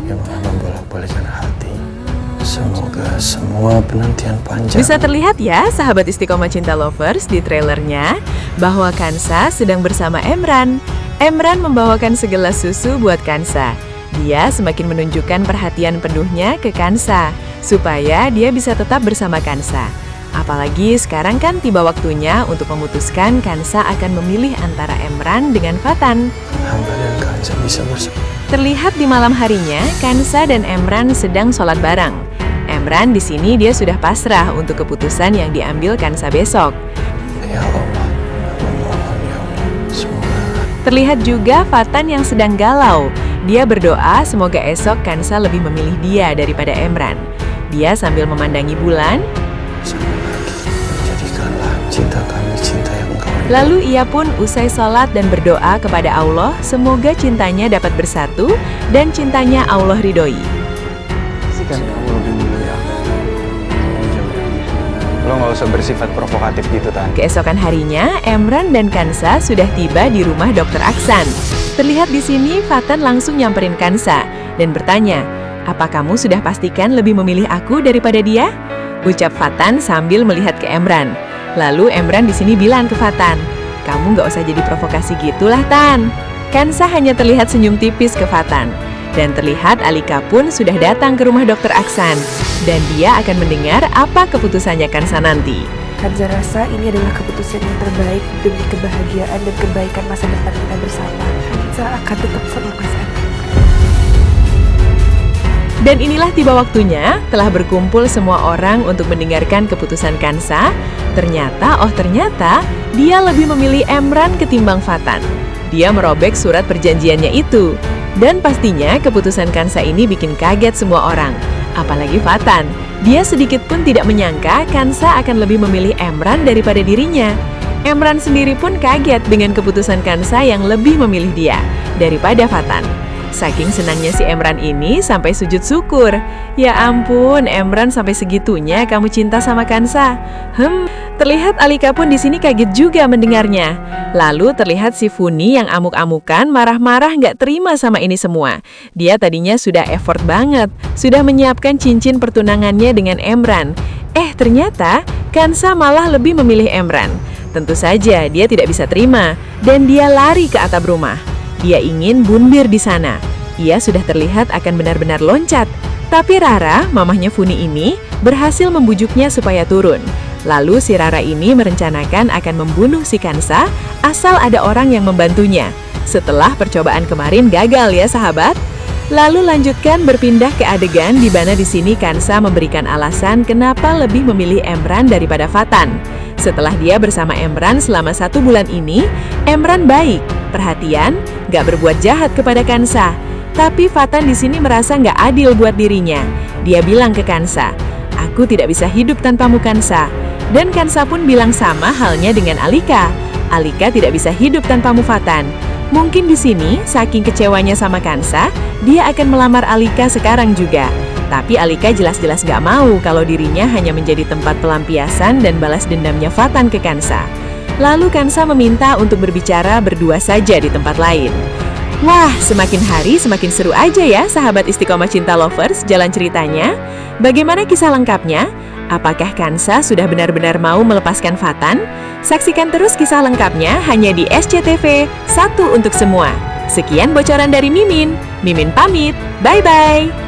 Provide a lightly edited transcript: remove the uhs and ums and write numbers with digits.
yang membolak-balikan hati. Semoga semua penantian panjang. Bisa terlihat ya, sahabat Istiqomah Cinta Lovers, di trailernya bahwa Kansa sedang bersama Emran. Emran membawakan segelas susu buat Kansa. Dia semakin menunjukkan perhatian penuhnya ke Kansa, supaya dia bisa tetap bersama Kansa. Apalagi sekarang kan tiba waktunya untuk memutuskan Kansa akan memilih antara Emran dengan Fatan. Hamba dan Kansa bisa bersama. Terlihat di malam harinya, Kansa dan Emran sedang sholat bareng. Emran di sini dia sudah pasrah untuk keputusan yang diambil Kansa besok. Ya Allah, memohon ya Allah, semoga. Terlihat juga Fatan yang sedang galau. Dia berdoa semoga esok Kansa lebih memilih dia daripada Emran. Dia sambil memandangi bulan. Sekali lagi, menjadikanlah cinta kami cinta yang engkau ridhoi. Lalu ia pun usai sholat dan berdoa kepada Allah semoga cintanya dapat bersatu dan cintanya Allah ridhoi. Kan kamu lebih memilih aku. Lo nggak usah bersifat provokatif gitu, Tan. Keesokan harinya, Emran dan Kansa sudah tiba di rumah Dr. Aksan. Terlihat di sini, Fatan langsung nyamperin Kansa dan bertanya, "Apa kamu sudah pastikan lebih memilih aku daripada dia?" Ucap Fatan sambil melihat ke Emran. Lalu Emran di sini bilang ke Fatan, "Kamu nggak usah jadi provokasi gitulah, Tan." Kansa hanya terlihat senyum tipis ke Fatan. Dan terlihat Alika pun sudah datang ke rumah Dr. Aksan. Dan dia akan mendengar apa keputusannya Kansa nanti. Kanza rasa ini adalah keputusan yang terbaik demi kebahagiaan dan kebaikan masa depan kita bersama. Kanza akan tetap sama Mas Andi. Dan inilah tiba waktunya, telah berkumpul semua orang untuk mendengarkan keputusan Kansa. Ternyata dia lebih memilih Emran ketimbang Fatan. Dia merobek surat perjanjiannya itu. Dan pastinya keputusan Kansa ini bikin kaget semua orang. Apalagi Fatan. Dia sedikit pun tidak menyangka Kansa akan lebih memilih Emran daripada dirinya. Emran sendiri pun kaget dengan keputusan Kansa yang lebih memilih dia daripada Fatan. Saking senangnya si Emran ini sampai sujud syukur. Ya ampun, Emran sampai segitunya kamu cinta sama Kansa. Terlihat Alika pun di sini kaget juga mendengarnya. Lalu terlihat si Funi yang amuk-amukan marah-marah nggak terima sama ini semua. Dia tadinya sudah effort banget, sudah menyiapkan cincin pertunangannya dengan Emran. Ternyata Kansa malah lebih memilih Emran. Tentu saja dia tidak bisa terima dan dia lari ke atap rumah. Dia ingin bundir di sana. Ia sudah terlihat akan benar-benar loncat. Tapi Rara, mamahnya Funi ini, berhasil membujuknya supaya turun. Lalu si Rara ini merencanakan akan membunuh si Kansa asal ada orang yang membantunya. Setelah percobaan kemarin gagal ya sahabat. Lalu lanjutkan berpindah ke adegan di mana di sini Kansa memberikan alasan kenapa lebih memilih Emran daripada Fatan. Setelah dia bersama Emran selama 1 bulan ini, Emran baik, perhatian, gak berbuat jahat kepada Kansa. Tapi Fatan di sini merasa gak adil buat dirinya. Dia bilang ke Kansa, "Aku tidak bisa hidup tanpamu Kansa." Dan Kansa pun bilang sama halnya dengan Alika. Alika tidak bisa hidup tanpamu Fatan. Mungkin di sini, saking kecewanya sama Kansa, dia akan melamar Alika sekarang juga. Tapi Alika jelas-jelas gak mau kalau dirinya hanya menjadi tempat pelampiasan dan balas dendamnya Fatan ke Kansa. Lalu Kansa meminta untuk berbicara berdua saja di tempat lain. Wah, semakin hari semakin seru aja ya sahabat Istiqomah Cinta Lovers jalan ceritanya. Bagaimana kisah lengkapnya? Apakah Kansa sudah benar-benar mau melepaskan Fatan? Saksikan terus kisah lengkapnya hanya di SCTV, satu untuk semua. Sekian bocoran dari Mimin. Mimin pamit, bye-bye!